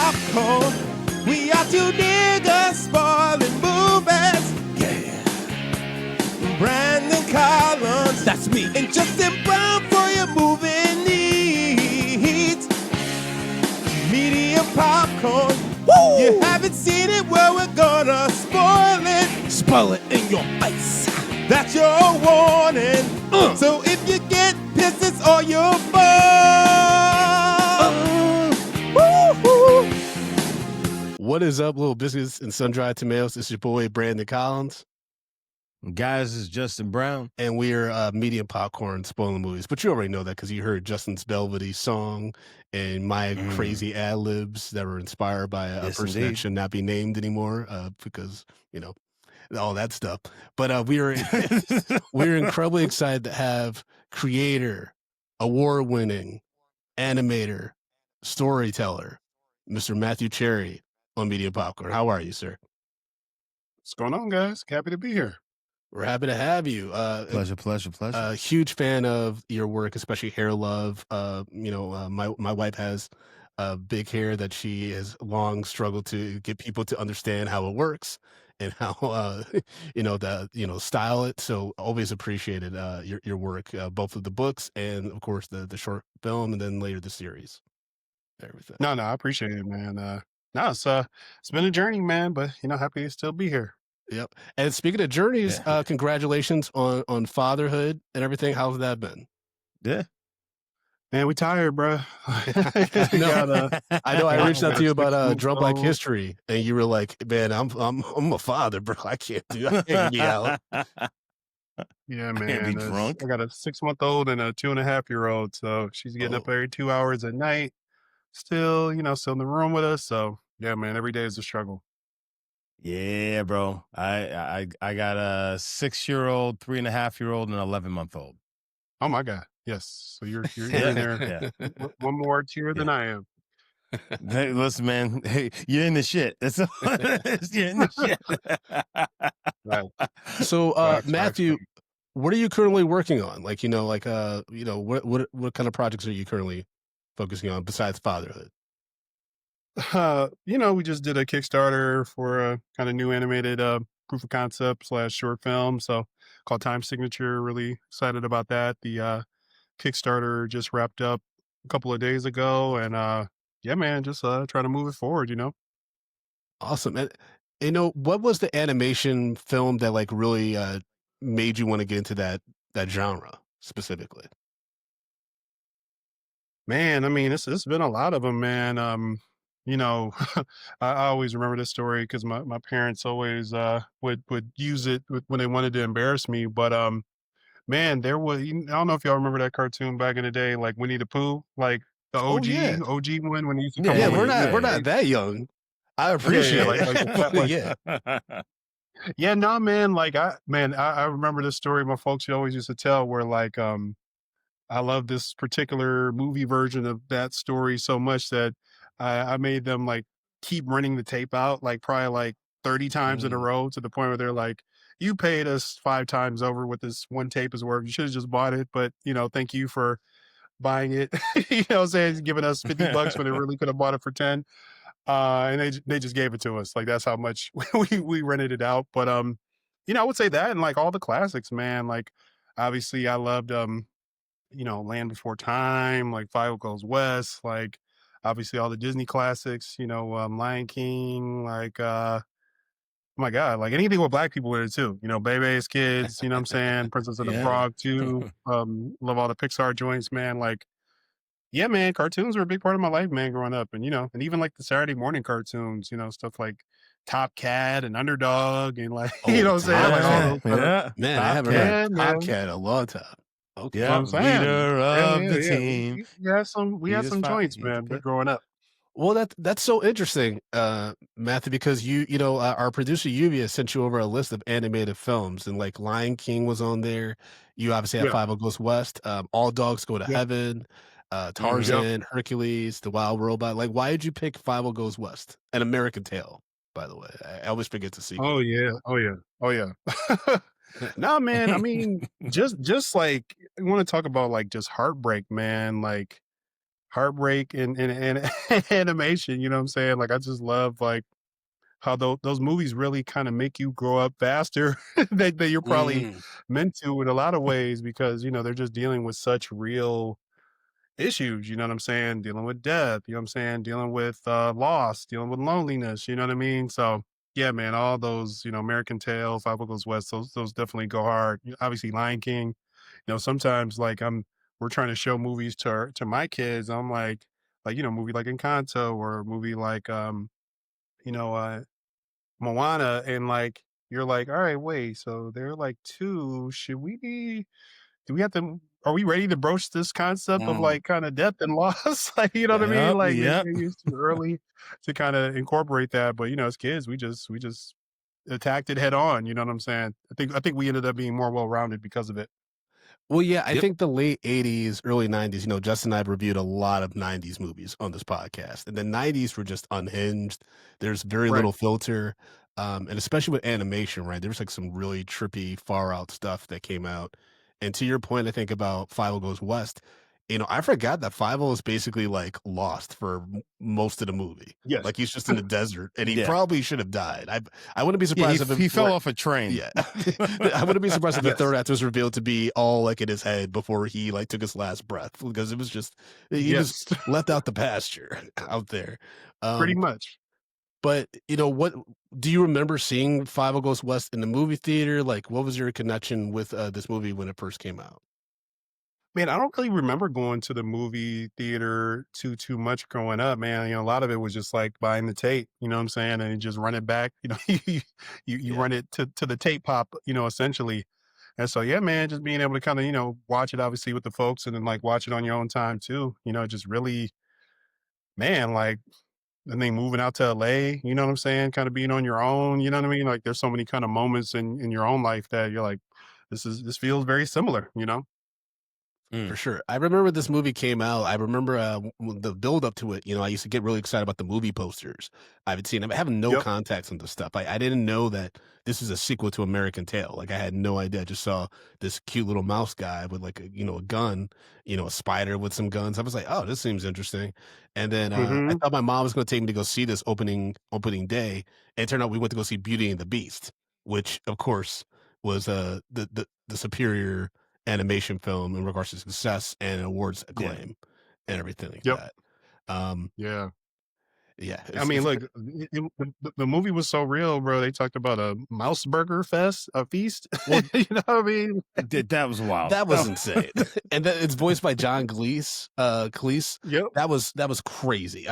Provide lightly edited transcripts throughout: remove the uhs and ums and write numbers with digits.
popcorn. We are two niggas spoiling movies. Yeah. Brandon Collins, that's me, and Justin Brown for your movie needs. Media popcorn. Woo! You haven't seen it, well, we're gonna spoil it. Spoil it in your face. That's your warning. So if you get pissed, it's all your fault. What is up, little biscuits and sun-dried tomatoes? It's your boy, Brandon Collins. Guys, it's Justin Brown. And we are Medium Popcorn spoiling movies. But you already know that because you heard Justin's velvety song and my crazy ad-libs that were inspired by a person that should not be named anymore because, you know, all that stuff. But we're incredibly excited to have creator, award-winning, animator, storyteller, Mr. Matthew Cherry on Medium Popcorn. How are you, sir? What's going on, guys? Happy to be here. We're happy to have you. Pleasure. Huge fan of your work, especially Hair Love. My wife has big hair that she has long struggled to get people to understand how it works and how style it. So always appreciated your work, both of the books and of course the short film, and then later the series. Everything. No, I appreciate it, man. It's been a journey, man, but happy to still be here. Yep. And speaking of journeys, congratulations on fatherhood and everything. How's that been? Yeah. Man, we tired, bro. I know. I reached out to you about Drunk Like History, and you were like, "Man, I'm a father, bro. I can't be out." Yeah, man. Can't be drunk. I got a 6-month-old and a 2.5-year-old, so she's getting up every 2 hours at night. Still in the room with us. So yeah, man, every day is a struggle. Yeah, bro. I got a 6-year-old, 3.5-year-old, and an 11-month-old. Oh my God. Yes. So you're in there one more tier than I am. Hey, listen, man. Hey, you're in the shit. You're in the shit. Right. So, Matthew, what are you currently working on? What kind of projects are you currently focusing on besides fatherhood? We just did a Kickstarter for a kind of new animated proof of concept / short film, so called Time Signature. Really excited about that. The Kickstarter just wrapped up a couple of days ago, and yeah, man, just trying to move it forward. Awesome. And what was the animation film that like really made you want to get into that genre specifically? Man, I mean, it's been a lot of them, man. I always remember this story because my parents always would use it when they wanted to embarrass me. But man, there was, I don't know if y'all remember that cartoon back in the day, like Winnie the Pooh, like the OG one when he used to come. Yeah, we're not that young. I appreciate it. Yeah, no, man. I remember this story my folks always used to tell where I love this particular movie version of that story so much that I made them like keep running the tape out, like probably like 30 times in a row, to the point where they're like, "You paid us 5 times over what this one tape is worth. You should have just bought it, but thank you for buying it." You know what I'm saying? Giving us $50 when they really could have bought it for 10. And they just gave it to us. Like that's how much we rented it out. But I would say that, and like all the classics, man. Like obviously I loved Land Before Time, like Fievel Goes West, like obviously all the Disney classics, Lion King, like oh my God, like anything with black people in it too, Bebe's Kids, you know what I'm saying? Princess and the Frog too. Love all the Pixar joints, man. Like, yeah, man, cartoons were a big part of my life, man, growing up. And and even like the Saturday morning cartoons, stuff like Top Cat and Underdog, and like you know what I'm saying? Like all those man, I haven't heard Top Cat in a long time. Okay. Yeah, leader of the team. We had some joints, man, but growing up. Well, that's so interesting, Matthew, because our producer Lluvia sent you over a list of animated films, and like Lion King was on there. You obviously have Fievel Goes West, All Dogs Go to Heaven, Tarzan, Hercules, The Wild Robot. Like, why did you pick Fievel Goes West? An American Tale, by the way. I always forget to see. Oh yeah. No, man. I mean, just like I want to talk about like just heartbreak, man. Like heartbreak and animation. You know what I'm saying? Like I just love like how those movies really kind of make you grow up faster that you're probably Mm, meant to in a lot of ways because they're just dealing with such real issues, you know what I'm saying? Dealing with death, you know what I'm saying? Dealing with loss, dealing with loneliness, you know what I mean? So yeah, man, all those, American Tail, Five Goes West, those definitely go hard. Obviously Lion King, sometimes like we're trying to show movies to my kids. I'm like, movie like Encanto or a movie like you know, uh Moana, and like you're like, all right, wait, so they're like two. Do we have to are we ready to broach this concept of mm. like kind of death and loss? Like, you know what I mean? Yep, Like yep. maybe it's too early to kind of incorporate that. But as kids, we just attacked it head on. You know what I'm saying? I think we ended up being more well rounded because of it. Well, yeah, I Yep. think the late 80s, early 90s, Justin and I have reviewed a lot of 90s movies on this podcast. And the 90s were just unhinged. There's very Right. little filter. And especially with animation, right? There was like some really trippy, far out stuff that came out. And to your point, I think about Fievel Goes West. I forgot that Fievel is basically like lost for most of the movie. Yes. Like he's just in the desert and he Yeah. probably should have died. I wouldn't be Yeah, surprised if he fell Right. off a train. yeah. I wouldn't be surprised if the Yes. third act was revealed to be all like in his head before he like took his last breath because it was just he was Yes. left out the pasture out there. Pretty Um, much. but what do you remember seeing Five Goes West in the movie theater? Like, what was your connection with this movie when it first came out? Man, I don't really remember going to the movie theater too much growing up, man. A lot of it was just like buying the tape, you know what I'm saying, and you just run it back. You Yeah, run it to the tape pop, essentially. And so yeah, man, just being able to kind of watch it obviously with the folks, and then like watch it on your own time too. Just really, man, like and then moving out to LA, you know what I'm saying, kind of being on your own, you know what I mean. Like there's so many kind of moments in your own life that you're like, this feels very similar. for Mm. sure. I remember when this movie came out. I remember the build up to it. I used to get really excited about the movie posters. I haven't seen. I have no Yep. context on this stuff. I didn't know that this is a sequel to American Tail. Like I had no idea. I just saw this cute little mouse guy with like a gun, a spider with some guns. I was like, oh, this seems interesting. And then I Hmm. thought my mom was going to take me to go see this opening day. And it turned out we went to go see Beauty and the Beast, which of course was the superior animation film in regards to success and awards Yeah. acclaim and everything like Yep. that. Um, Yeah. yeah, I mean, look, the movie was so real, bro. They talked about a mouse burger a feast. Well, You know what I mean? that was wild. that was insane. And then it's voiced by John Cleese. Cleese. Yep. That was crazy.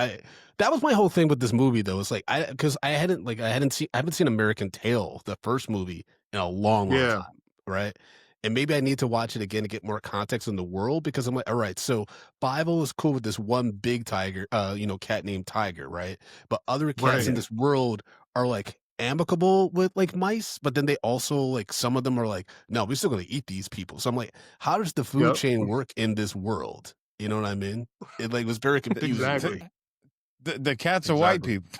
That was my whole thing with this movie though. It's like because I haven't seen American Tail, the first movie, in a long Yeah. time, right? And maybe I need to watch it again to get more context in the world because I'm like, all right, so Bible is cool with this one big tiger, cat named Tiger, right? But other cats in Right. this world are like amicable with like mice, but then they also like some of them are like, no, we're still gonna eat these people. So I'm like, how does the food Yep. chain work in this world? You know what I mean? It like was very confusing to Exactly. me. The cats are white Exactly. people.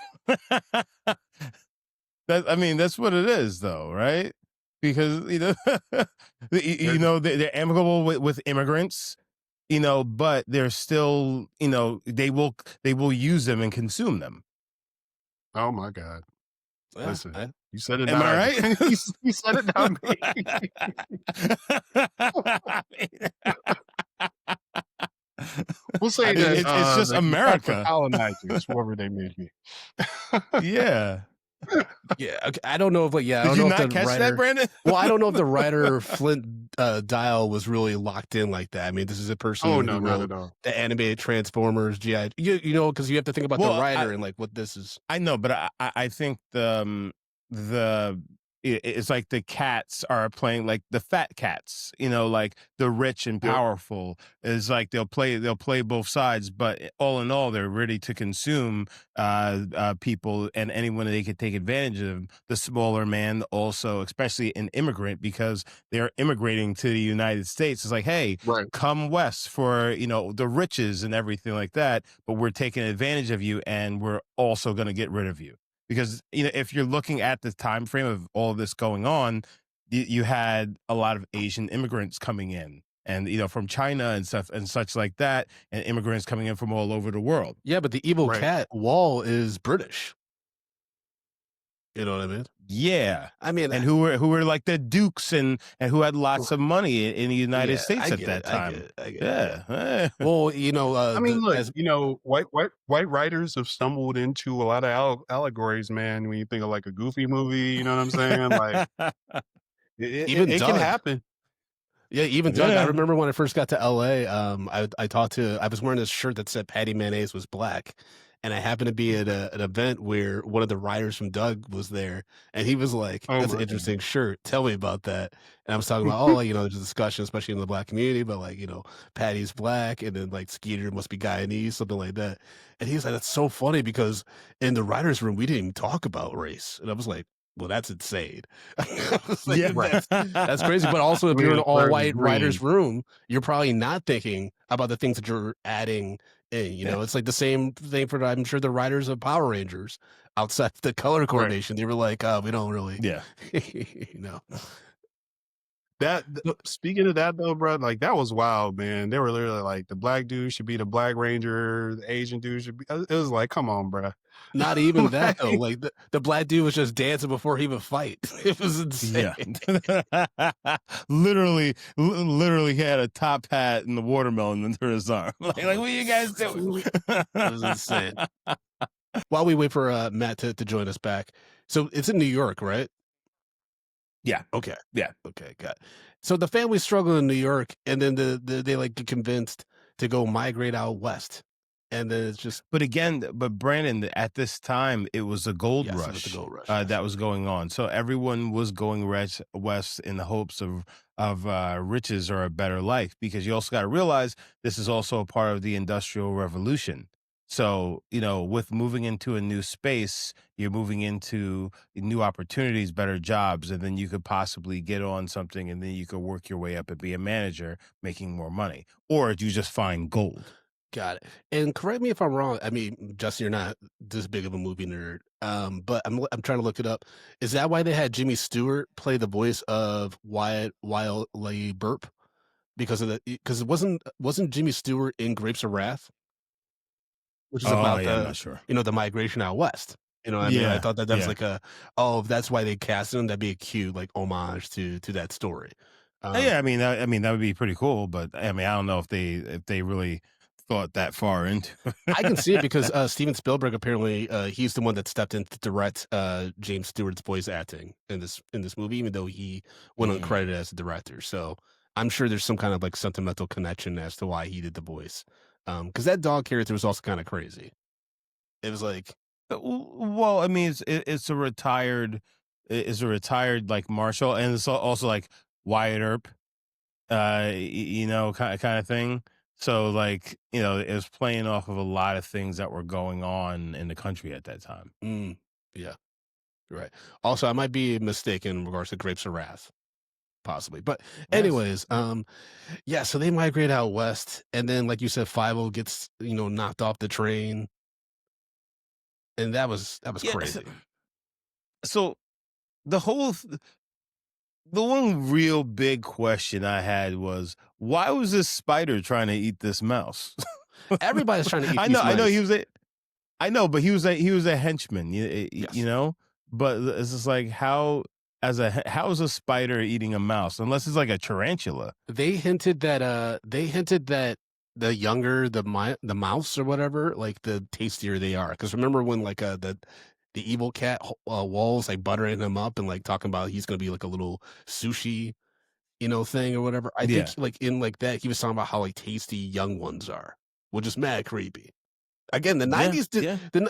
That's what it is, though, right? Because they're amicable with immigrants, but they're still, they will use them and consume them. Oh my God. Yeah, Listen, you said it Am not. I right? You said it not me. We'll say that It's just the cats were America. colonizers, whoever they may be. Yeah. yeah. Okay, I don't know if I Did don't you know not if the catch writer. that, Brandon? Well, I don't know if the writer Flint Dial was really locked in like that. I mean, this is a person Oh who no, not wrote at all. the animated Transformers, GI. Because you have to think about the writer and like what this is. I know, but I think it's like the cats are playing like the fat cats, like the rich and Yep. powerful is like they'll play both sides, but all in all, they're ready to consume people and anyone they could take advantage of. The smaller man also, especially an immigrant, because they're immigrating to the United States. It's like, hey, Right. come west for the riches and everything like that, but we're taking advantage of you and we're also going to get rid of you. Because if you're looking at the time frame of all of this going on, you had a lot of Asian immigrants coming in, and from China and stuff and such like that, and immigrants coming in from all over the world. Yeah, but the evil Right. cat Wall is British. You know what I mean? Yeah. I mean, And who were like the dukes and who had lots of money in the United yeah, States I at get that it, I time. get it, I get it, Yeah. Well, I mean, look, as white writers have stumbled into a lot of allegories, man. When you think of like a Goofy movie, you know what I'm saying? Like even it can Doug. happen. Yeah, even Doug. I Yeah. remember when I first got to LA, I was wearing this shirt that said Patty Mayonnaise was black. And I happened to be at an event where one of the writers from Doug was there, and he was like, Oh "That's an my interesting shirt. Tell me about that." And I was talking about, oh, there's a discussion, especially in the black community, but like, Patty's black, and then like Skeeter must be Guyanese, something like that. And he's like, "That's so funny because in the writers' room we didn't even talk about race." And I was like, "Well, that's insane." I was like, Yeah. that's crazy. But also, if We you're in an infer all-white writers' green. room, you're probably not thinking about the things that you're adding in. It's like the same thing for, I'm sure, the writers of Power Rangers outside the color Right. coordination. They were like, "Oh, we don't really," Yeah. you know. Speaking of that though, bro, like that was wild, man. They were literally like the black dude should be the Black Ranger, the Asian dude should be. It was like, come on, bro. Not even that though. Like the black dude was just dancing before he would fight. It was insane. Yeah. literally had a top hat and the watermelon under his arm. Like what are you guys doing? It was insane. While we wait for Matt to join us back, so it's in New York, right? Yeah. Okay. Yeah. Okay. Got it. So the family struggle in New York, and then they like get convinced to go migrate out west, and then it's just. But again, Brandon, at this time, it was a gold Yes, it was rush, the gold rush, yes. that was going on. So everyone was going west in the hopes of riches or a better life, because you also got to realize this is also a part of the Industrial Revolution. So, with moving into a new space, you're moving into new opportunities, better jobs, and then you could possibly get on something, and then you could work your way up and be a manager making more money. Or you just find gold. Got it. And correct me if I'm wrong. I mean, Justin, you're not this big of a movie nerd, but I'm trying to look it up. Is that why they had Jimmy Stewart play the voice of Wyatt Wiley Burp? Because it wasn't Jimmy Stewart in Grapes of Wrath, which is about I'm not sure. the migration out west. You know what I mean? I thought that was yeah. like that's why they cast him. That'd be a cute like homage to that story. Yeah, I mean, that would be pretty cool, but I mean, I don't know if they really thought that far into it. I can see it because Steven Spielberg apparently he's the one that stepped in to direct James Stewart's voice acting in this movie, even though he went uncredited as the director. So I'm sure there's some kind of like sentimental connection as to why he did the voice. Because that dog character was also kind of crazy. It was like, well, I mean, it's a retired like marshal, and it's also like Wyatt Earp, kind of thing. So like, it was playing off of a lot of things that were going on in the country at that time. Yeah, right. Also, I might be mistaken in regards to Grapes of Wrath, possibly. But anyways, yeah, so they migrate out west, and then like you said, Fievel gets knocked off the train, and that was crazy. So the one real big question I had was, why was this spider trying to eat this mouse? Everybody's trying to eat. I know, but he was a henchman, But it's just like, how is a spider eating a mouse unless it's like a tarantula? They hinted that the younger the mouse or whatever, like the tastier they are. Because remember when like the evil cat Walls like buttering him up and like talking about he's gonna be like a little sushi, thing or whatever. I think like in like that he was talking about how like tasty young ones are, which is mad creepy. Again, the 90s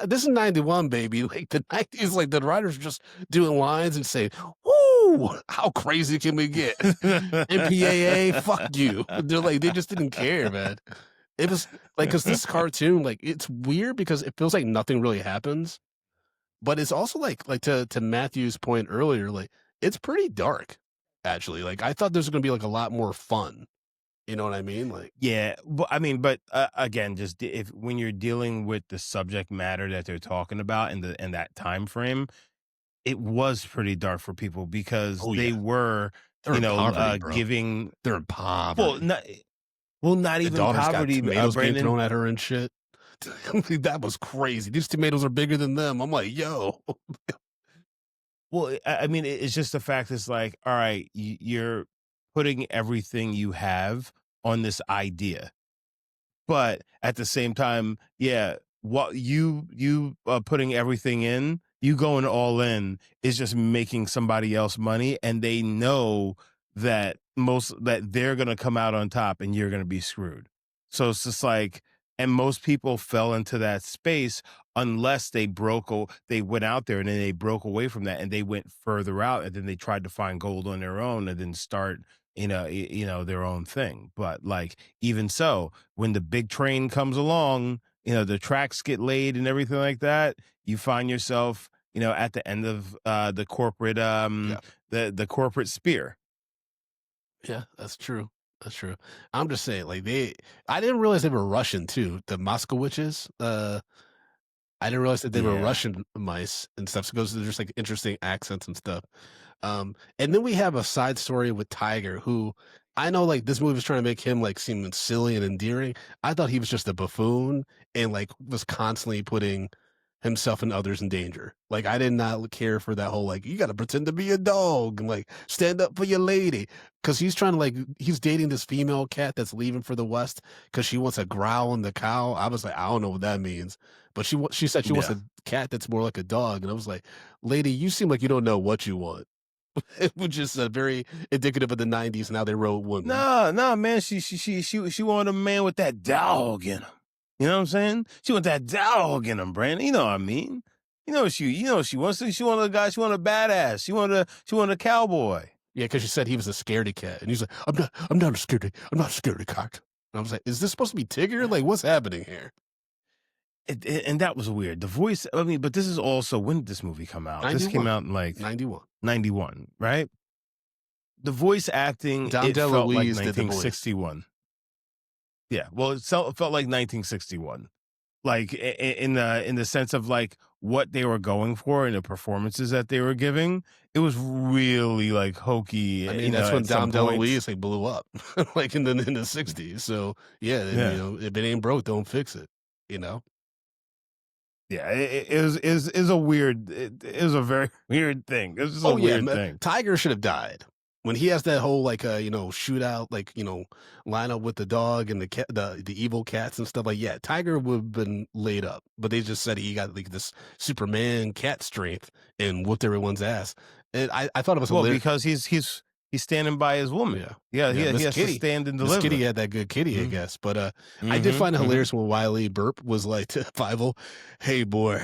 this is 91, baby. Like the 90s, like the writers were just doing lines and saying, "Woo, how crazy can we get?" MPAA, fuck you. They're like, they just didn't care, man. It was like, because this cartoon, like, it's weird because it feels like nothing really happens, but it's also like to Matthew's point earlier, like it's pretty dark, actually. Like I thought there's gonna be like a lot more fun. You know what I mean? Like, yeah, but I mean, again, just when you're dealing with the subject matter that they're talking about in that time frame, it was pretty dark for people because they were They're in poverty, bro. giving They're in well, poverty. not The even daughter's got poverty, tomatoes being Brandon. thrown at her and shit. That was crazy. These tomatoes are bigger than them. I'm like, yo. Well, I mean, it's just the fact is like, all right, you're putting everything you have on this idea. But at the same time, yeah, what you putting everything in, you going all in is just making somebody else money, and they know that they're gonna come out on top and you're gonna be screwed. So it's just like, and most people fell into that space unless they went out there and then they broke away from that and they went further out and then they tried to find gold on their own and then start their own thing. But like even so, when the big train comes along, the tracks get laid and everything like that, you find yourself, at the end of the corporate the corporate spear. Yeah, that's true. That's true. I'm just saying, like I didn't realize they were Russian too. The Moskowiches. I didn't realize that they were Yeah. Russian mice and stuff. So there's just like interesting accents and stuff. And then we have a side story with Tiger, who I know like this movie was trying to make him like seem silly and endearing. I thought he was just a buffoon and like was constantly putting himself and others in danger. Like I did not care for that whole like you got to pretend to be a dog and like stand up for your lady because he's trying to like he's dating this female cat that's leaving for the West because she wants a growl on the cow. I was like I don't know what that means, but she said she wants a cat that's more like a dog, and I was like, lady, you seem like you don't know what you want. Which is very indicative of the '90s and how they wrote women. No, man. She wanted a man with that dog in him. You know what I'm saying? She want that dog in him, Brandon. You know what I mean? You know what she wants. She wanted a guy. She wanted a badass. She wanted a cowboy. Yeah, because she said he was a scaredy cat, and he's like, I'm not a scaredy cat. And I was like, is this supposed to be Tigger? Like, what's happening here? And that was weird. The voice. I mean, but this is also when did this movie come out? 91. This came out in like 91. 91, right? The voice acting, Dom it felt like DeLuise did the voice. 1961. Yeah, well, it felt like 1961, like in the sense of like what they were going for and the performances that they were giving. It was really like hokey. I mean, that's when Dom DeLuise like blew up, like in the '60s. So yeah, if it ain't broke, don't fix it. Yeah, it is a weird. It is a very weird thing. It's just a weird thing. Tiger should have died when he has that whole like shootout, like line up with the dog and the evil cats and stuff. Like yeah, Tiger would have been laid up, but they just said he got like this Superman cat strength and whooped everyone's ass. And I thought it was hilarious because he's standing by his woman. Yeah, he has to stand and deliver. This kitty had that good kitty, I guess. But I did find it hilarious when Wiley Burp was like to Fievel, "Hey boy,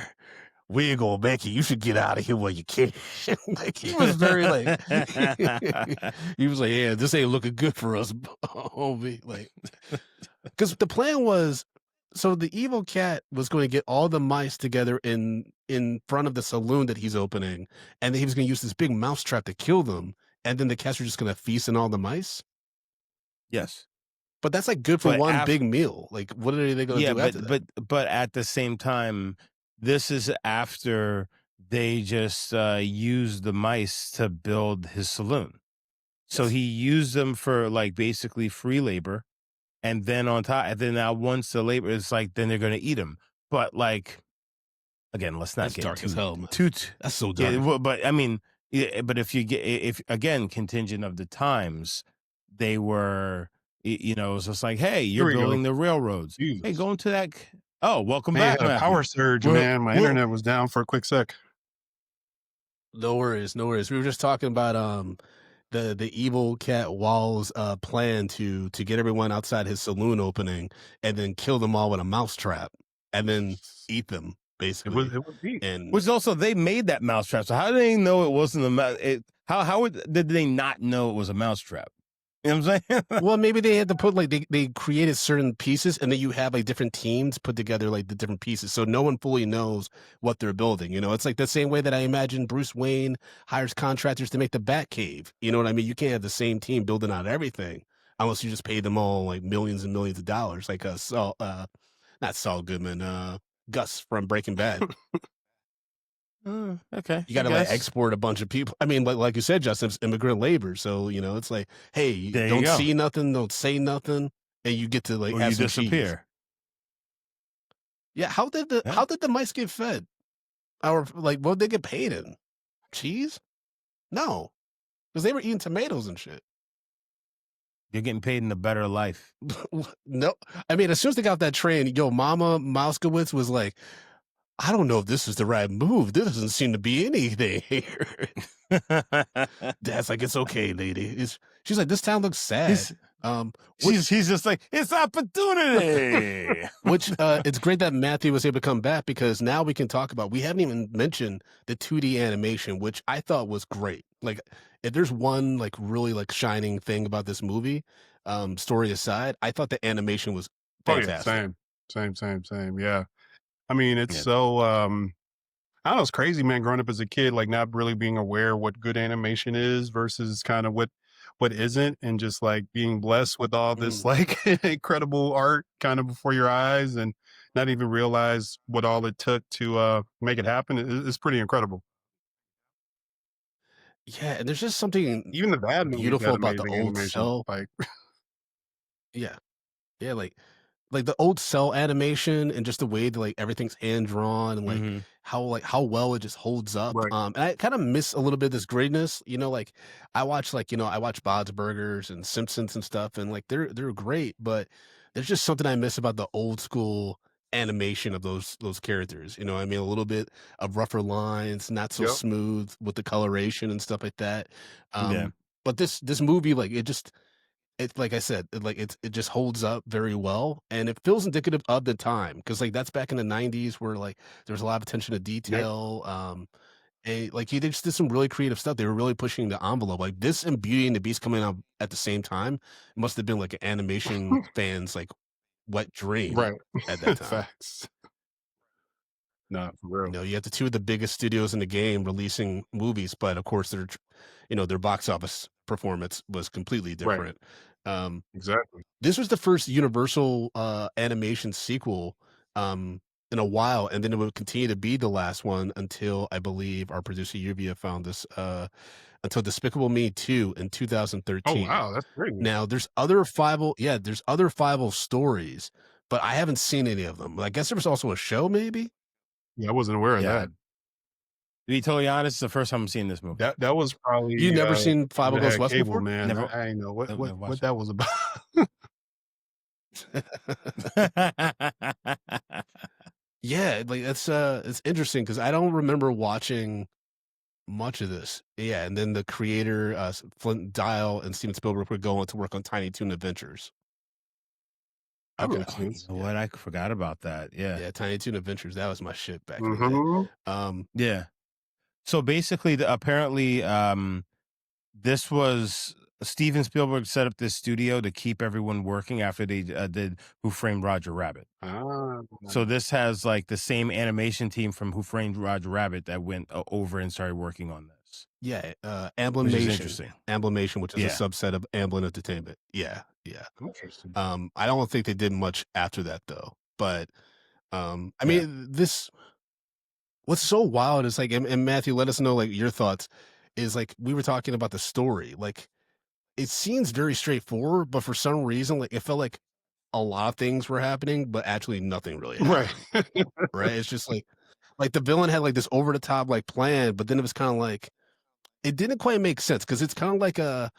we ain't gonna make it. You should get out of here while you can." Like he was very like he was like, "Yeah, this ain't looking good for us, homie." Like, because the plan was, so the evil cat was going to get all the mice together in front of the saloon that he's opening, and then he was going to use this big mouse trap to kill them. And then the cats are just going to feast on all the mice? Yes. But that's like good for one big meal. Like, what are they going to do after that? But at the same time, this is after they just used the mice to build his saloon. So he used them for like basically free labor. And then on top, and then now once the labor is like, then they're going to eat them. But like, again, let's not get dark too, as hell, man. That's so dark. Yeah, but I mean, yeah, but if again, contingent of the times, they were, it was just like, hey, you're building the railroads. Jesus. Hey, go into that. Oh, welcome back. back. Power surge, man. My internet was down for a quick sec. No worries. We were just talking about the evil cat Wall's plan to get everyone outside his saloon opening and then kill them all with a mouse trap and then eat them. Basically, it was deep. And which also they made that mousetrap. So how did they know it wasn't a mouse? Did they not know it was a mousetrap? You know what I'm saying? Well, maybe they had to put like they created certain pieces, and then you have like different teams put together like the different pieces, so no one fully knows what they're building. It's like the same way that I imagine Bruce Wayne hires contractors to make the Batcave. You know what I mean? You can't have the same team building out everything unless you just pay them all like millions and millions of dollars, like not Saul Goodman. Gus from Breaking Bad. Okay, You got to like export a bunch of people. I mean, like you said, Justin, it's immigrant labor. So, you know, it's like, hey, There you don't go. see nothing, don't say nothing, and you get to like Or have you some cheese. disappear. Yeah, how did the mice get fed? Or like, what did they get paid in? Cheese? No, because they were eating tomatoes and shit. You're getting paid in a better life. No, I mean, as soon as they got off that train, yo, Mama Moskowitz was like, I don't know if this is the right move. There doesn't seem to be anything here. Dad's like, it's okay, lady. She's like, this town looks sad. She's just like, it's opportunity. Which it's great that Matthew was able to come back, because now we can talk about, we haven't even mentioned the 2D animation, which I thought was great. Like, if there's one like really like shining thing about this movie, story aside, I thought the animation was fantastic. Oh, yeah, same. Yeah. I mean, it's so I don't know, it's crazy, man, growing up as a kid, like not really being aware what good animation is versus kind of what isn't, and just like being blessed with all this like incredible art kind of before your eyes, and not even realize what all it took to make it happen. It's pretty incredible. Yeah, and there's just something Even the bad movies beautiful had about the amazing old animation. cell. Like, Yeah. Yeah, like the old cell animation, and just the way that like everything's hand drawn, and like how well it just holds up. Right. And I kind of miss a little bit of this grittiness, you know, like I watch Bob's Burgers and Simpsons and stuff, and like they're great, but there's just something I miss about the old school animation of those characters. You know what I mean? A little bit of rougher lines, not so smooth with the coloration and stuff like that. But this movie, like it's like I said, it just holds up very well, and it feels indicative of the time, because like that's back in the 90s, where like there was a lot of attention to detail. And like he just did some really creative stuff. They were really pushing the envelope. Like this and Beauty and the Beast coming out at the same time must have been like an animation fans like wet dream at that time. Facts. No, for real. You know, you have the two of the biggest studios in the game releasing movies, but of course their box office performance was completely different. Exactly. This was the first Universal animation sequel in a while, and then it would continue to be the last one until, I believe, our producer Lluvia found this until Despicable Me 2 in 2013. Oh wow, that's great. Now there's other Fievel stories, but I haven't seen any of them. I guess there was also a show, maybe. Yeah, I wasn't aware of that. To be totally honest, it's the first time I'm seeing this movie. That was probably You never seen Fievel Goes West cable, before? man. Never. I didn't know what that was about. Yeah, like it's interesting, because I don't remember watching much of this. Yeah, and then the creator Flint Dial and Steven Spielberg would go on to work on Tiny Toon Adventures. Okay. You know what? I forgot about that. Yeah, Tiny Toon Adventures. That was my shit back in the day. Yeah. So basically, apparently, this was Steven Spielberg set up this studio to keep everyone working after they did Who Framed Roger Rabbit. So this has like the same animation team from Who Framed Roger Rabbit that went over and started working on this. Yeah, Amblimation. Which is interesting. Amblimation, which is a subset of Amblin Entertainment. Yeah. Interesting. I don't think they did much after that though. But I mean, what's so wild is like, and Matthew, let us know like your thoughts. Is like, we were talking about the story. Like, it seems very straightforward, but for some reason, like it felt like a lot of things were happening, but actually nothing really happened. Right? It's just like the villain had like this over the top like plan, but then it was kind of like it didn't quite make sense, because it's kind of like a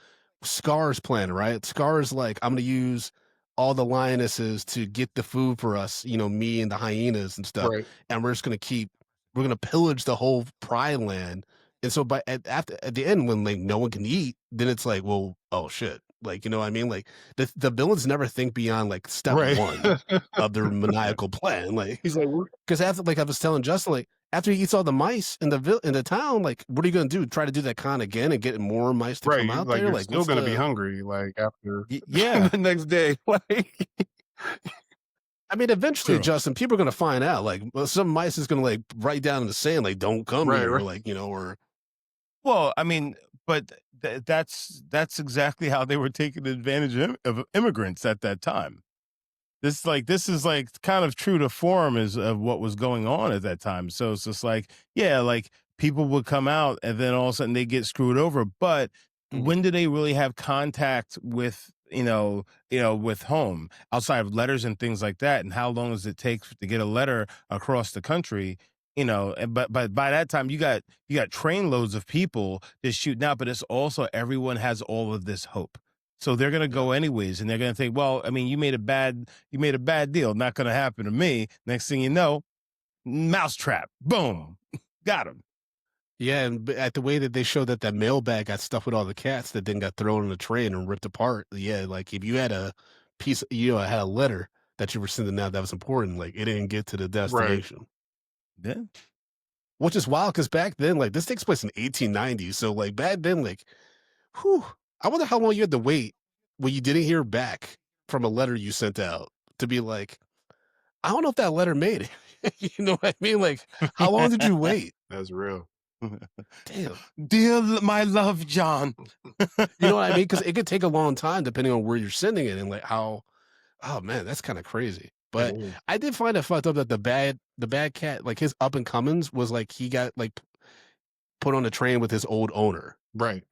Scar's plan, right? Scar's like, I'm gonna use all the lionesses to get the food for us, you know, me and the hyenas and stuff, and we're gonna pillage the whole Pride land. And so at the end, when like no one can eat, then it's like, well, oh shit. Like, you know what I mean? Like the villains never think beyond like step one of their maniacal plan. Like, he's like, because after, like I was telling Justin, like after he eats all the mice in the town, like what are you gonna do? Try to do that con again and get more mice to come out like, there? You're Like, still gonna be hungry, like after the next day. Like, I mean, eventually, Justin, people are gonna find out. Like, some mice is gonna like write down in the sand, like, don't come here, or like, you know, or. Well, I mean, but that's exactly how they were taking advantage of immigrants at that time. this is like kind of true to form is of what was going on at that time. So it's just like, yeah, like people would come out and then all of a sudden they get screwed over. But when do they really have contact with with home outside of letters and things like that? And how long does it take to get a letter across the country? But by that time you got trainloads of people just shooting out, but it's also everyone has all of this hope. So they're gonna go anyways, and they're gonna think, well, I mean, you made a bad deal, not gonna happen to me. Next thing you know, mousetrap, boom, got him. Yeah, and at the way that they showed that mailbag got stuffed with all the cats that then got thrown on the train and ripped apart. Yeah, like if you had a piece, had a letter that you were sending out that was important, like it didn't get to the destination. Yeah. Which is wild because back then, like this takes place in 1890. So like back then, like, whew, I wonder how long you had to wait when you didn't hear back from a letter you sent out to be like, I don't know if that letter made it. You know what I mean? Like, how long did you wait? That's real. Damn. Dear my love, John. You know what I mean? Because it could take a long time depending on where you're sending it and like how. Oh man, that's kind of crazy. But I did find it fucked up that the bad cat, like his up and comings, was like he got like put on a train with his old owner, Right.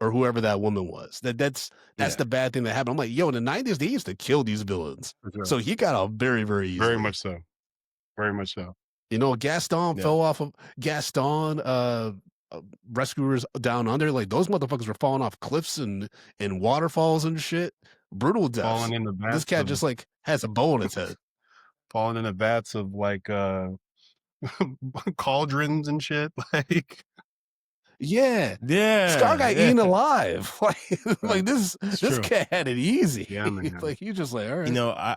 or whoever that woman was. That's the bad thing that happened. I'm like, yo, in the 90s they used to kill these villains, so he got off very, very easily. Very much so. Very much so. You know, Gaston fell off of rescuers down under. Like those motherfuckers were falling off cliffs and waterfalls and shit. Brutal deaths. Falling in the vats. This cat just like has a bow on its head. Falling in the vats of like cauldrons and shit. Like yeah. Scar got eaten alive. Like this cat had it easy. Yeah, man. Like you just like, all right.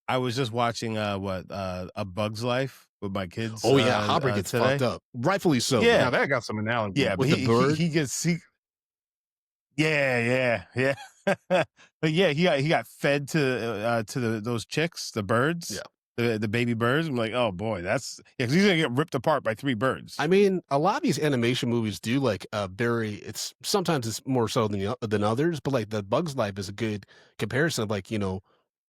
I was just watching A Bug's Life with my kids. Oh yeah, Hopper gets fucked up, rightfully so. Yeah, now that got some analogy. Yeah, with but the bird. he gets yeah. But yeah, he got fed to those chicks, the birds. Yeah. The baby birds. I'm like, oh boy, that's because he's gonna get ripped apart by 3 birds. I mean, a lot of these animation movies do like it's sometimes it's more so than others, but like the Bug's Life is a good comparison of like,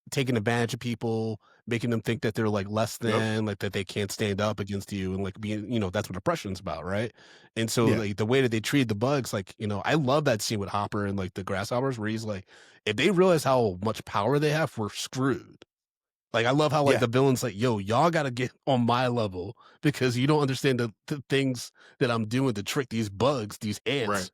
taking advantage of people, making them think that they're like less than, like that they can't stand up against you, and like being, that's what oppression's about, right? And so like the way that they treat the bugs, like, I love that scene with Hopper and like the grasshoppers where he's like, if they realize how much power they have, we're screwed. Like I love how like the villain's like, yo, y'all gotta get on my level because you don't understand the things that I'm doing to trick these bugs, these ants. Right.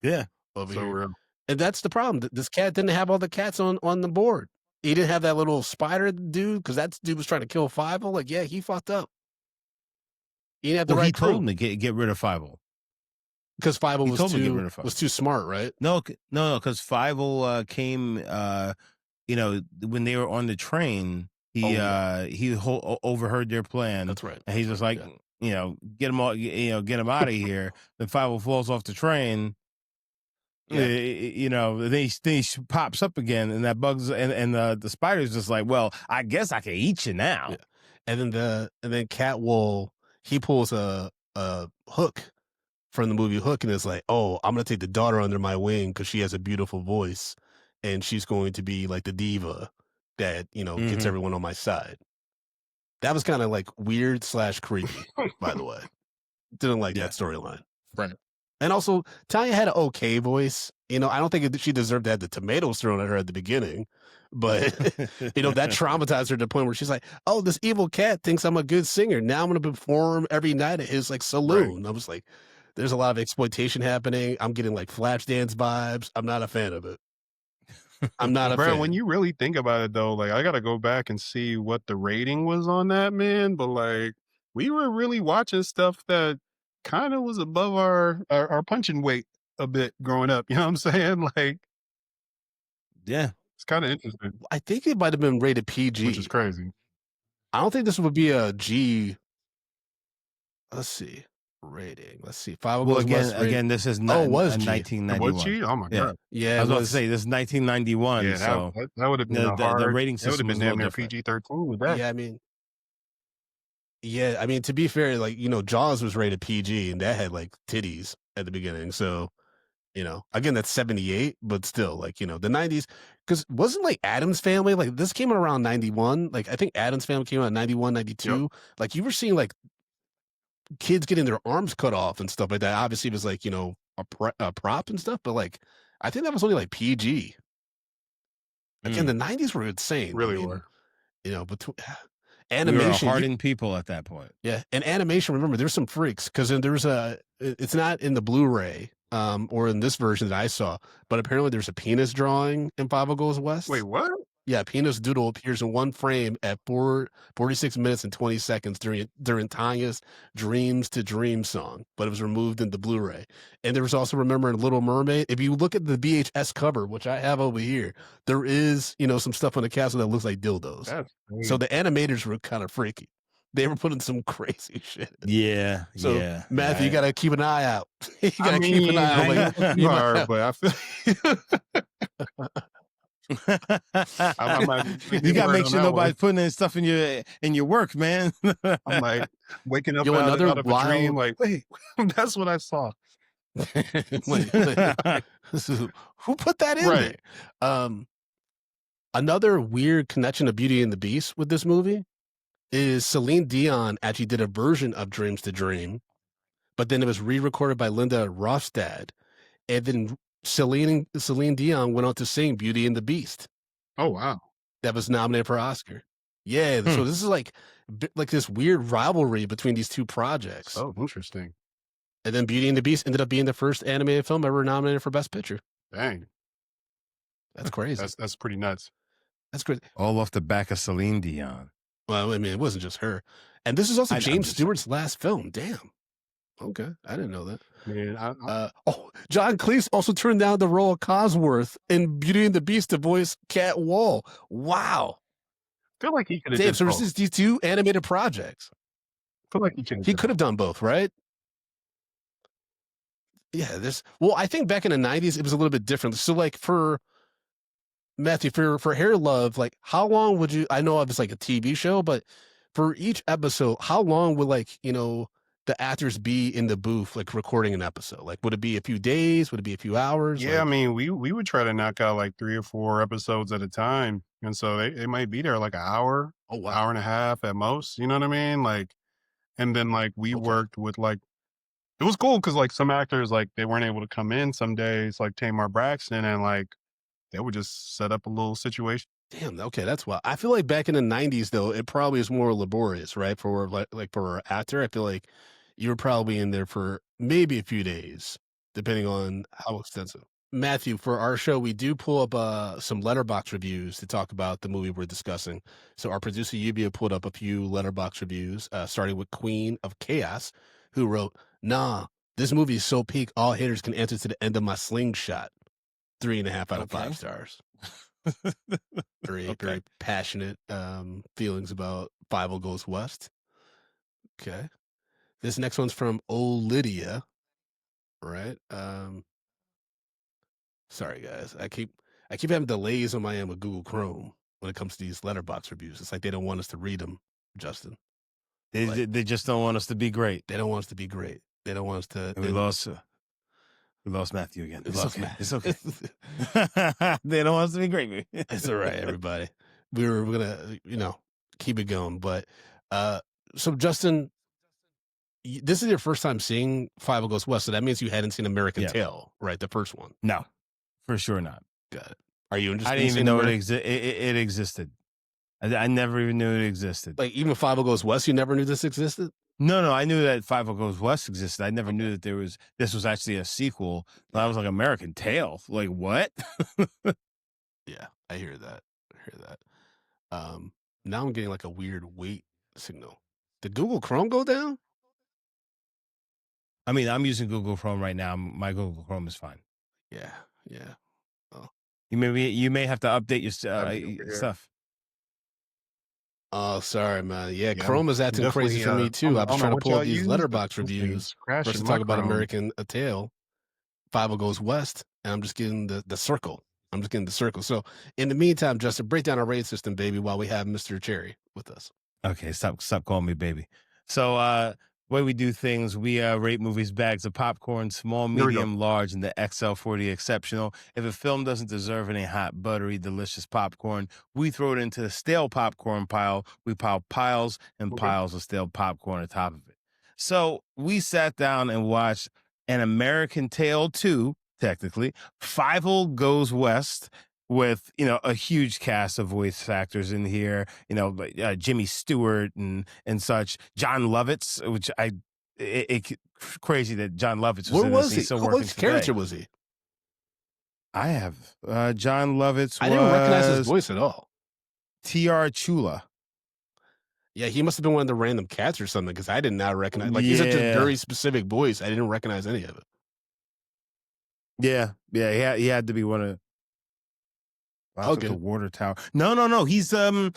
Yeah. So real. And that's the problem. This cat didn't have all the cats on the board. He didn't have that little spider dude because that dude was trying to kill Fievel. Like, yeah, he fucked up. He didn't have the right he told crew. him to get rid of Fievel. Because Fievel was too smart, right? No, because Fievel came, when they were on the train, he overheard their plan. That's right. And he's just like, get him all, get him out of here. Then Fievel falls off the train. Then he pops up again, and that bugs and the spider's just like, well, I guess I can eat you now. Yeah. And then Catwool, he pulls a Hook from the movie Hook, and it's like, oh, I'm gonna take the daughter under my wing because she has a beautiful voice, and she's going to be like the diva that gets everyone on my side. That was kind of like weird / creepy, by the way. Didn't like that storyline. Right. And also, Tanya had an okay voice. I don't think she deserved to have the tomatoes thrown at her at the beginning. But, that traumatized her to the point where she's like, oh, this evil cat thinks I'm a good singer. Now I'm going to perform every night at his, like, saloon. Right. I was like, there's a lot of exploitation happening. I'm getting, like, Flashdance vibes. I'm not a fan of it. I'm not a fan. When you really think about it, though, like, I got to go back and see what the rating was on that, man. But, like, we were really watching stuff that kind of was above our punching weight a bit growing up. You know what I'm saying? Like, yeah, it's kind of interesting. I think it might have been rated PG, which is crazy. I don't think this would be a G. Let's see. Rating. Let's see. Fievel Goes West. Again, this is not. Was 1991. Was G? Oh my god. Yeah, I was about to say this is 1991. Yeah, so that would have been the rating system would have been damn near PG-13 with that. Yeah, I mean, to be fair, like Jaws was rated PG and that had like titties at the beginning, so Again, that's 78, but still, like, the 90s, because wasn't like Addams Family, like this came out around 91. Like, I think Addams Family came out in 91, 92. Yep. Like, you were seeing like kids getting their arms cut off and stuff like that. Obviously, it was like, a prop and stuff, but like, I think that was only like PG. Again, the 90s were insane. Really were. Between We were a animation, hardened people at that point. yeah, and animation. Remember, there's some freaks because there's it's not in the Blu-ray or in this version that I saw, but apparently there's a penis drawing in Fievel Goes West. Wait, what? Yeah, penis doodle appears in one frame at 46 minutes and 20 seconds during Tanya's Dreams to Dream song, but it was removed in the Blu-ray. And there was also, remember, in Little Mermaid, if you look at the VHS cover, which I have over here, there is, some stuff on the castle that looks like dildos. That's So the animators were kind of freaky. They were putting some crazy shit. Yeah. So yeah. Matthew, you got to keep an eye out. You got to I keep an eye mean, out. Like, you are, but I feel I might be You got to make on sure that nobody's one. putting in stuff in your work, man. I'm like waking up Yo, out another of a dream, wild- like, wait, that's what I saw. wait. Who put that in Right. there? Another weird connection of Beauty and the Beast with this movie is Celine Dion actually did a version of Dreams to Dream, but then it was re-recorded by Linda Ronstadt, and then Celine Dion went on to sing Beauty and the Beast. Oh wow. That was nominated for Oscar. Yeah, so this is like this weird rivalry between these two projects. Oh, interesting. And then Beauty and the Beast ended up being the first animated film ever nominated for Best Picture. Dang. That's crazy. That's pretty nuts. That's crazy. All off the back of Celine Dion. Well, I mean, it wasn't just her. And this is also I'm James just- Stewart's last film. Damn. Okay. I didn't know that. Man, John Cleese also turned down the role of Cosworth in Beauty and the Beast to voice Cat Wall. Wow. feel like he could have Dave, did so both. this is these two animated projects. Feel like He could have done both, right? Yeah, I think back in the 90s, it was a little bit different. So like for Matthew, for Hair Love, like how long would you, I know it was like a TV show, but for each episode, how long would the actors be in the booth, like recording an episode? Like, would it be a few days? Would it be a few hours? Yeah, I mean, we would try to knock out like 3 or 4 episodes at a time. And so they might be there like an hour, Oh, wow. hour and a half at most. You know what I mean? Like, and then like we worked with like, it was cool because like some actors, like they weren't able to come in some days, like Tamar Braxton, and like they would just set up a little situation. Damn. Okay, that's wild. I feel like back in the 90s, though, it probably is more laborious, right? For like for an actor, I feel like you were probably in there for maybe a few days, depending on how extensive. Matthew, for our show, we do pull up some Letterboxd reviews to talk about the movie we're discussing. So our producer Lluvia pulled up a few Letterboxd reviews, starting with Queen of Chaos, who wrote, "Nah, this movie is so peak, all haters can answer to the end of my slingshot. 3.5 out of 5 stars." Very passionate feelings about Fievel Goes West. Okay. This next one's from Lydia, right? Sorry guys, I keep having delays on my end with Google Chrome when it comes to these Letterboxd reviews. It's like they don't want us to read them, Justin. They just don't want us to be great. They don't want us to be great. They don't want us to. We lost Matthew again. It's okay. Matt. It's okay. They don't want us to be great, baby. It's all right, everybody. We're gonna, keep it going. But so Justin, this is your first time seeing Fievel Goes West, so that means you hadn't seen American Tail, right? The first one. No, for sure not. Got it. Are you interested? I didn't in even know American- it existed. I never even knew it existed. Like even Fievel Goes West, you never knew this existed? No, I knew that Fievel Goes West existed. I never knew that this was actually a sequel. I was like, American Tail. Like what? Yeah, I hear that. Now I'm getting like a weird wait signal. Did Google Chrome go down? I mean, I'm using Google Chrome right now. My Google Chrome is fine. Yeah. You may have to update your stuff. Oh, sorry, man. Yeah, Yeah, Chrome is acting crazy for me too. I was trying to pull up these Letterboxd reviews versus talk about American Tail. Fievel Goes West, and I'm just getting the circle. I'm just getting the circle. So in the meantime, Justin, break down our rating system, baby, while we have Mr. Cherry with us. Okay, stop calling me baby. So way we do things, we rate movies bags of popcorn, small, Here we go. medium, large, and the XL40 exceptional. If a film doesn't deserve any hot, buttery, delicious popcorn, we throw it into the stale popcorn pile. We pile piles and Okay. piles of stale popcorn on top of it. So we sat down and watched An American Tale 2, technically, Fievel Goes West, with a huge cast of voice actors in here, Jimmy Stewart and such, John Lovitz, which crazy that John Lovitz was Where in was this. he? He's still working Which today. character was he? I have John Lovitz. I didn't recognize his voice at all. T.R. Chula. Yeah, he must have been one of the random cats or something because I did not recognize. Like he's such a very specific voice. I didn't recognize any of it. Yeah, he had to be one of. Okay. The water tower. No. He's the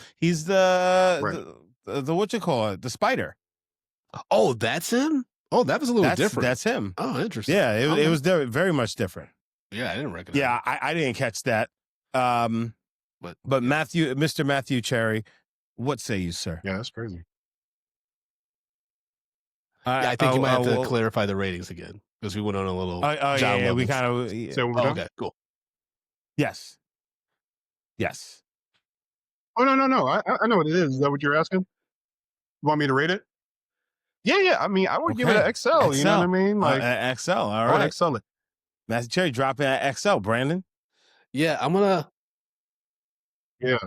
what you call it? The spider. Oh, that's him. Oh, that was a little different. That's him. Oh, interesting. Yeah, it was very much different. Yeah, I didn't recognize. Yeah, I didn't catch that. But Mr. Matthew Cherry, what say you, sir? Yeah, that's crazy. I think you might have to clarify the ratings again because we went on a little. Yeah, we kind of. Okay, cool. Yes. Oh no! I know what it is. Is that what you're asking? You want me to rate it? Yeah. I mean, I would give it an XL. You know what I mean? Like XL. All right. I would XL it. Matthew Cherry dropping at XL. Brandon. Yeah, I'm gonna. Yeah.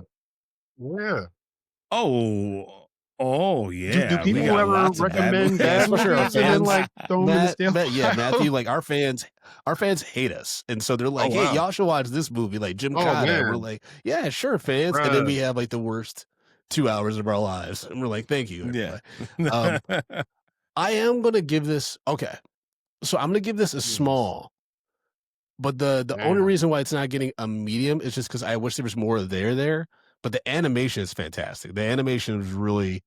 Oh yeah. Do people ever recommend bad movies and then like throw them in the stale? Yeah, Matthew. Like our fans hate us, and so they're like, "Hey, y'all should watch this movie." Like Jim Casa. We're like, "Yeah, sure, fans." And then we have like the worst 2 hours of our lives, and we're like, "Thank you." Everybody. Yeah. I am gonna give this. Okay, so I'm gonna give this a small. But the only reason why it's not getting a medium is just because I wish there was more there. But the animation is fantastic. The animation is really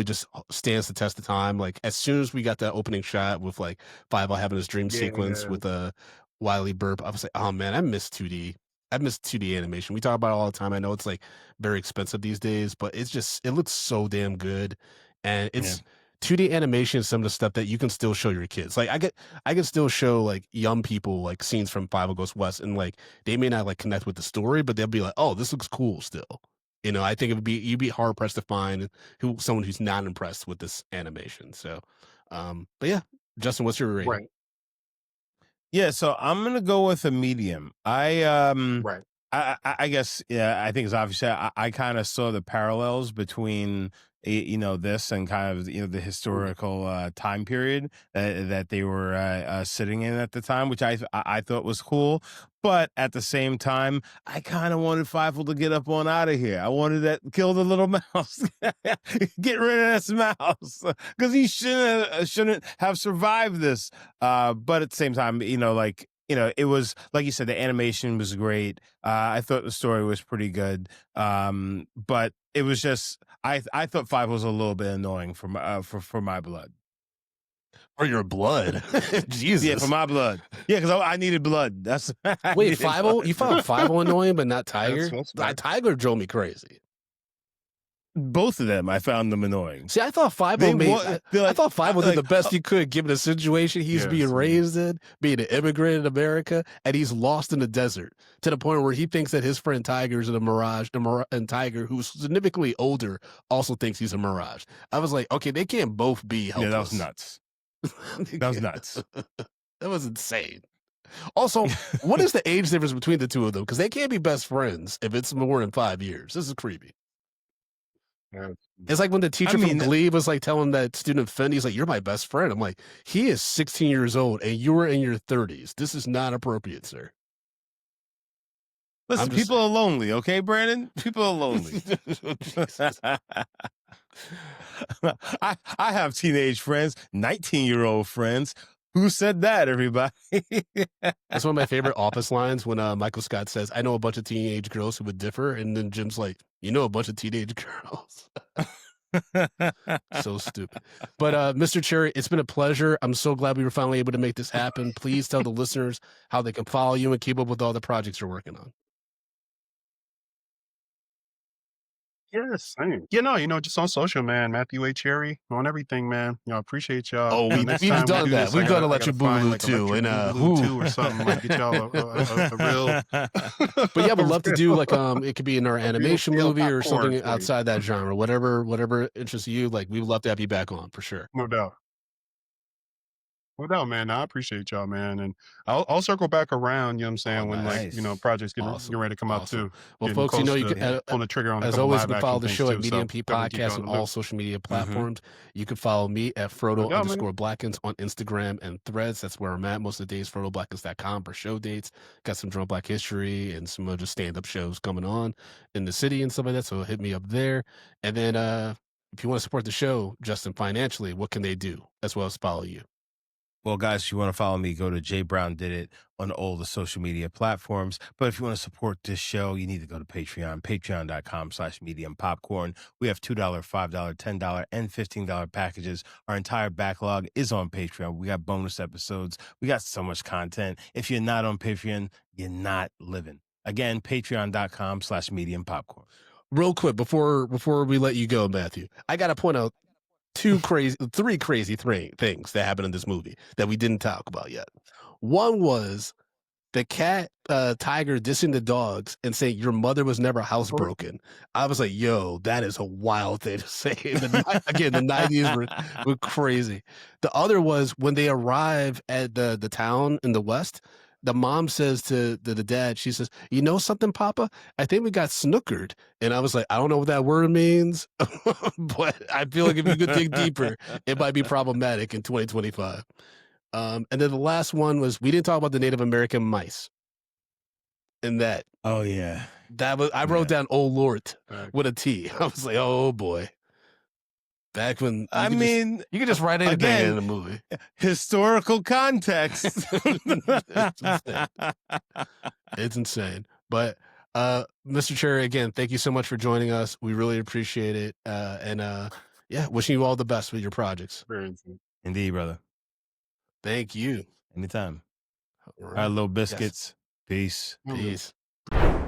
just stands the test of time. Like as soon as we got that opening shot with like Fievel having his dream sequence with a Wiley burp, I was like, oh man, I miss 2D. I miss 2D animation. We talk about it all the time. I know it's like very expensive these days, but it looks so damn good. And it's 2D animation is some of the stuff that you can still show your kids. Like I can still show like young people like scenes from Fievel Goes West, and like they may not like connect with the story, but they'll be like, oh, this looks cool still. I think you'd be hard pressed to find someone who's not impressed with this animation. So, but yeah, Justin, what's your rating? Right. Yeah, so I'm gonna go with a medium. I guess I think it's obvious. I kind of saw the parallels between this and kind of the historical time period that they were sitting in at the time, which I thought was cool. But at the same time, I kind of wanted Fievel to get up on out of here. I wanted that kill the little mouse, get rid of this mouse because he shouldn't have survived this. But at the same time, it was like you said, the animation was great. I thought the story was pretty good. But it was just I thought Fievel was a little bit annoying for my blood. For your blood, Jesus. Yeah, for my blood. Yeah, because I needed blood. That's wait, Fievel. You found Fievel annoying, but not Tiger. Tiger drove me crazy. Both of them, I found them annoying. See, I thought Fievel I thought Fievel did the best he could given the situation he's being raised in, being an immigrant in America, and he's lost in the desert to the point where he thinks that his friend Tiger is a mirage, and Tiger, who's significantly older, also thinks he's a mirage. I was like, okay, they can't both be helpless. Yeah, that was nuts. That was nuts. That was insane. Also, what is the age difference between the two of them? Because they can't be best friends if it's more than 5 years. This is creepy. It's like when the teacher from Glee was like telling that student Finn, he's like, "You're my best friend." I'm like, he is 16 years old and you are in your 30s. This is not appropriate, sir. Listen, people are lonely, okay, Brandon? People are lonely. I have teenage friends, 19-year-old friends. Who said that, everybody? That's one of my favorite Office lines when Michael Scott says, "I know a bunch of teenage girls who would differ," and then Jim's like, "You know a bunch of teenage girls." So stupid. But Mr. Cherry, it's been a pleasure. I'm so glad we were finally able to make this happen. Please tell the listeners how they can follow you and keep up with all the projects you're working on. Yes, same. Just on social, man. Matthew A. Cherry on everything, man. Appreciate y'all. Oh, Next we've time we done do that. this, We've I done gotta Electric find Boogaloo like too, Electric and Boogaloo 2 or something. Like get y'all a real. But yeah, we'd love to do like it could be in our animation real movie or popcorn something for you. outside that genre, whatever interests you. Like we would love to have you back on for sure. No doubt. No doubt, man. I appreciate y'all, man. And I'll circle back around, you know what I'm saying, when nice. projects get Awesome. ready to come out Awesome. too. Well, Getting folks, you know, close you to can, pulling the trigger on a as couple always, you live can action follow the things show too. at Medium P Definitely keep y'all Podcast in on the all loop. social media platforms. You can follow me at Frodo Yeah, man. _Blackens on Instagram and Threads. That's where I'm at most of the days. FrodoBlackens.com for show dates. Got some Drunk Black history and some other stand-up shows coming on in the city and stuff like that. So hit me up there. And then if you want to support the show, Justin, financially, what can they do as well as follow you? Well, guys, if you want to follow me, go to Jay Brown Did It on all the social media platforms. But if you want to support this show, you need to go to Patreon, patreon.com/medium popcorn. We have $2, $5, $10, and $15 packages. Our entire backlog is on Patreon. We got bonus episodes. We got so much content. If you're not on Patreon, you're not living. Again, patreon.com/medium popcorn. Real quick, before we let you go, Matthew, I got to point out three crazy things that happened in this movie that we didn't talk about yet. One was the cat tiger dissing the dogs and saying your mother was never housebroken. I was like, yo, that is a wild thing to say. Again, the 90s were crazy. The other was when they arrive at the town in the West, the mom says to the dad, she says, you know something, Papa? I think we got snookered. And I was like, I don't know what that word means, but I feel like if you could dig deeper, it might be problematic in 2025. And then the last one was we didn't talk about the Native American mice. And that. Oh, yeah. That was I wrote down "Oh Lord" with a T. I was like, oh boy. Back when you could just write anything again, in the movie. Historical context. It's insane. It's insane. But Mr. Cherry, again, thank you so much for joining us. We really appreciate it. Yeah, wishing you all the best with your projects. Indeed, brother. Thank you. Anytime. All right, little biscuits. Yes. Peace. Peace.